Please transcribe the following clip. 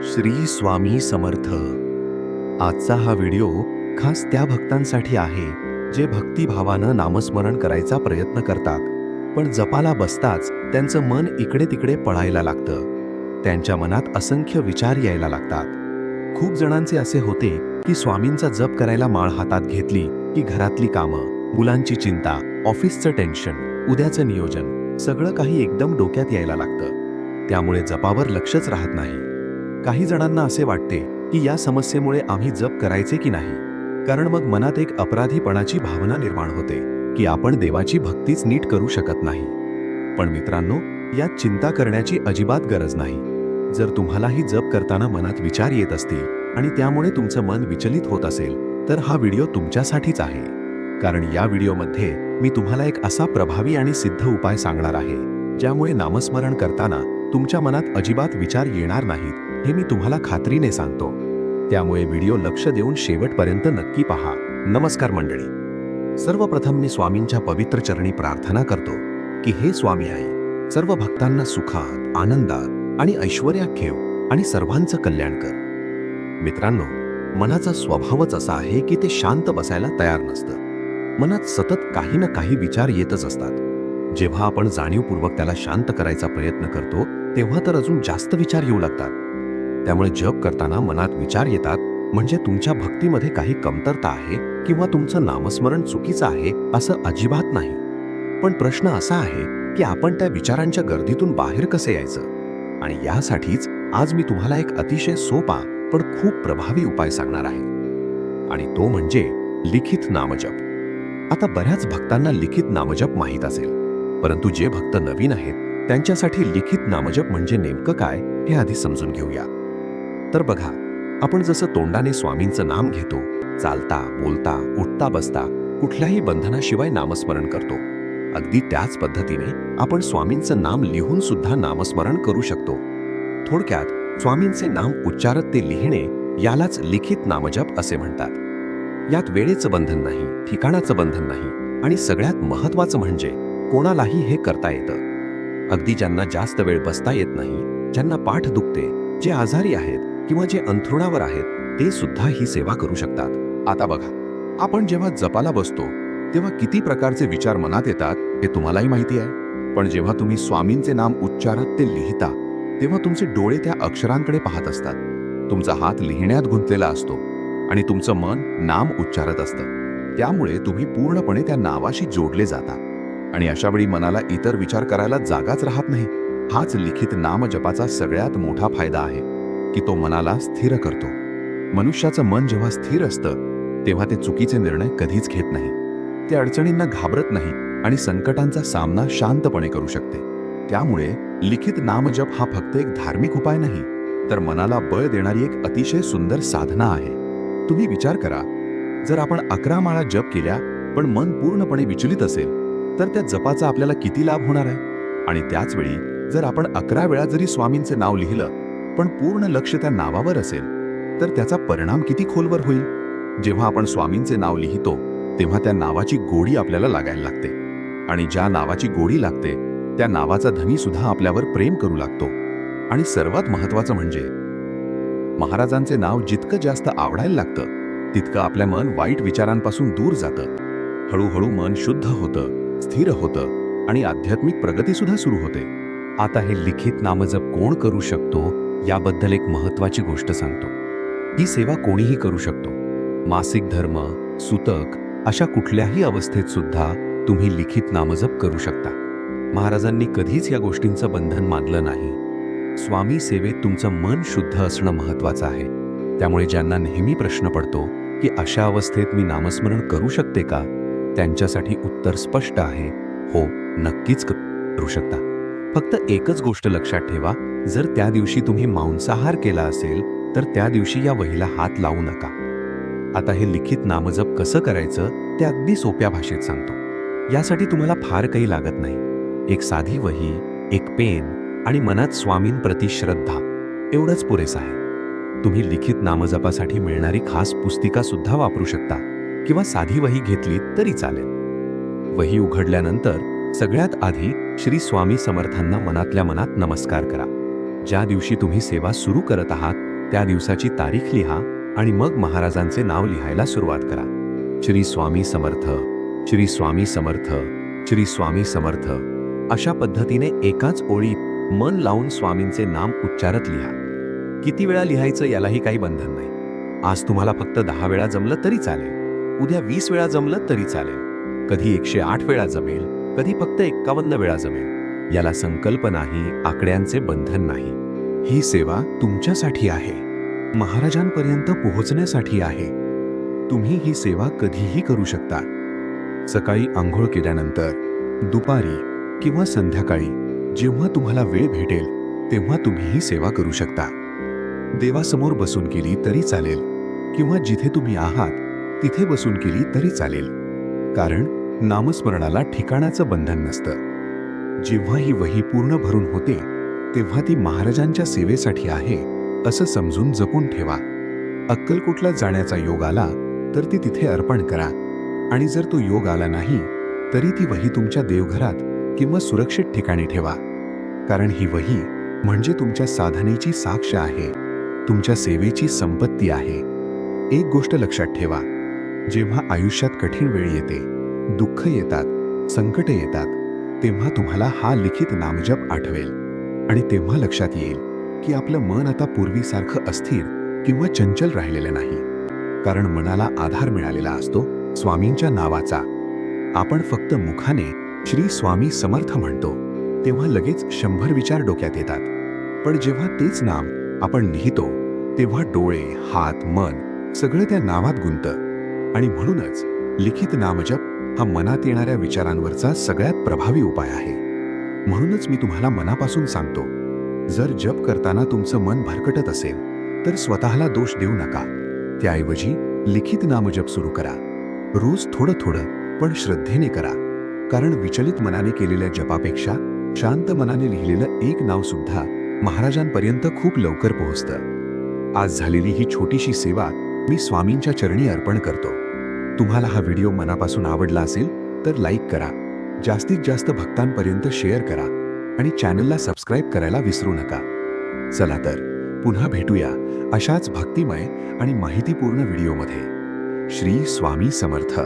श्री स्वामी समर्थ. आजचा हा व्हिडिओ खास त्या भक्तांसाठी आहे जे भक्तिभावानं नामस्मरण करायचा प्रयत्न करतात, पण जपाला बसताच त्यांचं मन इकडे तिकडे पळायला लागतं. त्यांच्या मनात असंख्य विचार यायला लागतात. खूप जणांचे असे होते की स्वामींचा जप करायला माळ हातात घेतली की घरातली कामं, मुलांची चिंता, ऑफिसचं टेन्शन, उद्याचं नियोजन सगळं काही एकदम डोक्यात यायला लागतं. त्यामुळे जपावर लक्षच राहत नाही. काही जणांना असे वाटते की या समस्येमुळे आम्ही जप करायचे की नाही, कारण मग मनात एक अपराधीपणाची भावना निर्माण होते की आपण देवाची भक्तीच नीट करू शकत नाही. पण मित्रांनो, यात चिंता करण्याची अजिबात गरज नाही. जर तुम्हालाही जप करताना मनात विचार येत असतील आणि त्यामुळे तुमचं मन विचलित होत असेल, तर हा व्हिडिओ तुमच्यासाठीच आहे. कारण या व्हिडिओमध्ये मी तुम्हाला एक असा प्रभावी आणि सिद्ध उपाय सांगणार आहे ज्यामुळे नामस्मरण करताना तुमच्या मनात अजिबात विचार येणार नाहीत, हे मी तुम्हाला खात्रीने सांगतो. त्यामुळे व्हिडिओ लक्ष देऊन शेवटपर्यंत नक्की पहा. नमस्कार मंडळी. सर्वप्रथम मी स्वामींच्या पवित्र चरणी प्रार्थना करतो की हे स्वामी आई, सर्व भक्तांना सुखात, आनंदात आणि ऐश्वर्यात ठेव आणि सर्वांचं कल्याण कर. मित्रांनो, मनाचा स्वभावच असा आहे की ते शांत बसायला तयार नसतं. मनात सतत काही ना काही विचार येतच असतात. जेव्हा आपण जाणीवपूर्वक त्याला शांत करायचा प्रयत्न करतो, तेव्हा तर अजून जास्त विचार येऊ लागतात. त्यामुळे जप करताना मनात विचार येतात म्हणजे तुमच्या भक्तीमध्ये काही कमतरता आहे किंवा तुमचं नामस्मरण चुकीचं आहे असं अजिबात नाही. पण प्रश्न असा आहे की आपण त्या विचारांच्या गर्दीतून बाहेर कसे यायचं. आणि यासाठीच आज मी तुम्हाला एक अतिशय सोपा पण खूप प्रभावी उपाय सांगणार आहे, आणि तो म्हणजे लिखित नामजप. आता बऱ्याच भक्तांना लिखित नामजप माहीत असेल, परंतु जे भक्त नवीन आहेत त्यांच्यासाठी लिखित नामजप म्हणजे नेमकं काय हे आधी समजून घेऊया. तर बघा, आपण जसं तोंडाने स्वामींचं नाम घेतो, चालता, बोलता, उठता, बसता कुठल्याही बंधनाशिवाय नामस्मरण करतो, अगदी त्याच पद्धतीने आपण स्वामींचं नाम लिहून सुद्धा नामस्मरण करू शकतो. थोडक्यात स्वामींचे नाम उच्चारत ते लिहिणे यालाच लिखित नामजप असे म्हणतात. यात वेळेचं बंधन नाही, ठिकाणाचं बंधन नाही, आणि सगळ्यात महत्त्वाचं म्हणजे कोणालाही हे करता येतं. अगदी ज्यांना जास्त वेळ बसता येत नाही, ज्यांना पाठ दुखते, जे आजारी आहेत किंवा जे अंथरुणावर आहेत, ते सुद्धा ही सेवा करू शकतात. आता बघा, आपण जेव्हा जपाला बसतो तेव्हा किती प्रकारचे विचार मनात येतात हे तुम्हालाही माहिती आहे. पण जेव्हा तुम्ही स्वामींचे नाम उच्चारात ते लिहिता, तेव्हा तुमचे डोळे त्या अक्षरांकडे पाहत असतात, तुमचा हात लिहिण्यात गुंतलेला असतो आणि तुमचं मन नाम उच्चारत असतं. त्यामुळे तुम्ही पूर्णपणे त्या नावाशी जोडले जाता आणि अशावेळी मनाला इतर विचार करायला जागाच राहत नाही. हाच लिखित नामजपाचा सगळ्यात मोठा फायदा आहे की तो मनाला स्थिर करतो. मनुष्याचं मन जेव्हा स्थिर असतं तेव्हा ते चुकीचे निर्णय कधीच घेत नाही, ते अडचणींना घाबरत नाही आणि संकटांचा सामना शांतपणे करू शकते. त्यामुळे लिखित नामजप हा फक्त एक धार्मिक उपाय नाही, तर मनाला बळ देणारी एक अतिशय सुंदर साधना आहे. तुम्ही विचार करा, जर आपण 11 माळा जप केल्या पण मन पूर्णपणे विचलित असेल, तर त्या जपाचा आपल्याला किती लाभ होणार आहे. आणि त्याच वेळी जर आपण 11 वेळा जरी स्वामींचे नाव लिहिलं पण पूर्ण लक्ष त्या नावावर असेल, तर त्याचा परिणाम किती खोलवर होईल. जेव्हा आपण स्वामींचे नाव लिहितो तेव्हा त्या नावाची गोडी आपल्याला लागायला लागते, आणि ज्या नावाची गोडी लागते त्या नावाचा धनी सुद्धा आपल्यावर प्रेम करू लागतो. आणि सर्वात महत्त्वाचं म्हणजे महाराजांचे नाव जितकं जास्त आवडायला लागतं तितकं आपल्या मन वाईट विचारांपासून दूर जातं. हळूहळू मन शुद्ध होतं, स्थिर होतं आणि आध्यात्मिक प्रगती सुद्धा सुरू होते. आता हे लिखित नामजप कोण करू शकतो याबद्दल एक महत्त्वाची गोष्ट सांगतो. ही सेवा कोणीही करू शकतो. मासिक धर्म, सुतक अशा कुठल्याही अवस्थेत सुद्धा तुम्ही लिखित नामजप करू शकता. महाराजांनी कधीच या गोष्टींचं बंधन मानलं नाही. स्वामी सेवेत तुमचं मन शुद्ध असणं महत्त्वाचं आहे. त्यामुळे ज्यांना नेहमी प्रश्न पडतो की अशा अवस्थेत मी नामस्मरण करू शकते का, त्यांच्यासाठी उत्तर स्पष्ट आहे, हो, नक्कीच करू शकता. फक्त एकच गोष्ट लक्षात ठेवा, जर त्या दिवशी तुम्ही मांसाहार केला असेल तर त्या दिवशी या वहीला हात लावू नका. आता हे लिखित नामजप कसं करायचं ते अगदी सोप्या भाषेत सांगतो. यासाठी तुम्हाला फार काही लागत नाही. एक साधी वही, एक पेन आणि मनात स्वामींप्रती श्रद्धा, एवढंच पुरेसं आहे. तुम्ही लिखित नामजपासाठी मिळणारी खास पुस्तिका सुद्धा वापरू शकता किंवा साधी वही घेतली तरी चालेल. वही उघडल्यानंतर सगळ्यात आधी श्री स्वामी समर्थांना मनातल्या मनात नमस्कार करा. ज्या दिवशी तुम्ही सेवा सुरू करत आहात त्या दिवसाची तारीख लिहा आणि मग महाराजांचे नाव लिहायला सुरुवात करा. श्री स्वामी समर्थ, श्री स्वामी समर्थ, श्री स्वामी समर्थ अशा पद्धतीने एकाच ओळीत मन लावून स्वामींचे नाम उच्चारत लिहा. किती वेळा लिहायचं यालाही काही बंधन नाही. आज तुम्हाला फक्त 10 वेळा जमलं तरी चालेल, उद्या 20 वेळा जमलं तरी चालेल, कधी 108 वेळा जमेल, कधी फक्त 51 वेळा जमेल. याला संकल्प नाही, आकड्यांचे बंधन नाही. ही सेवा तुमच्यासाठी आहे, महाराजांपर्यंत पोहोचण्यासाठी आहे. तुम्ही ही सेवा कधीही करू शकता. सकाळी आंघोळ केल्यानंतर, दुपारी किंवा संध्याकाळी जेव्हा तुम्हाला वेळ भेटेल तेव्हा तुम्ही ही सेवा करू शकता. देवासमोर बसून केली तरी चालेल किंवा जिथे तुम्ही आहात तिथे बसून केली तरी चालेल, कारण नामस्मरणाला ठिकाणाचं बंधन नसतं. जेव्हा ही वही पूर्ण भरून होते तेव्हा ती महाराजांच्या सेवेसाठी आहे असं समजून जपून ठेवा. अक्कलकोटला जाण्याचा योग आला तर ती तिथे अर्पण करा, आणि जर तो योग आला नाही तरी ती वही तुमच्या देवघरात किंवा सुरक्षित ठिकाणी ठेवा, कारण ही वही म्हणजे तुमच्या साधनेची साक्ष आहे, तुमच्या सेवेची संपत्ती आहे. एक गोष्ट लक्षात ठेवा, जेव्हा आयुष्यात कठीण वेळ येते, दुःख येतात, संकटे येतात, तेव्हा तुम्हाला हा लिखित नामजप आठवेल आणि तेव्हा लक्षात येईल की आपलं मन आता पूर्वीसारखं अस्थिर किंवा चंचल राहिलेलं नाही, कारण मनाला आधार मिळालेला असतो स्वामींच्या नावाचा. आपण फक्त मुखाने श्री स्वामी समर्थ म्हणतो तेव्हा लगेच 100 विचार डोक्यात येतात, पण जेव्हा तेच नाम आपण लिहितो तेव्हा डोळे, हात, मन सगळं त्या नावात गुंततं. आणि म्हणूनच लिखित नामजप हा मनात येणाऱ्या विचारांवरचा सगळ्यात प्रभावी उपाय आहे. म्हणूनच मी तुम्हाला मनापासून सांगतो, जर जप करताना तुमचं मन भरकटत असेल तर स्वतःला दोष देऊ नका. त्याऐवजी लिखित नामजप सुरू करा. रोज थोडं थोडं पण श्रद्धेने करा, कारण विचलित मनाने केलेल्या जपापेक्षा शांत मनाने लिहिलेलं एक नाव सुद्धा महाराजांपर्यंत खूप लवकर पोहोचतं. आज झालेली ही छोटीशी सेवा मी स्वामींच्या चरणी अर्पण करतो. तुम्हाला हा व्हिडिओ मनापासून आवडला असेल तर लाईक करा, जास्तीत जास्त भक्तांपर्यंत शेअर करा आणि चॅनलला सबस्क्राईब करायला विसरू नका. चला तर पुन्हा भेटूया अशाच भक्तिमय आणि माहितीपूर्ण व्हिडिओमध्ये. श्री स्वामी समर्थ.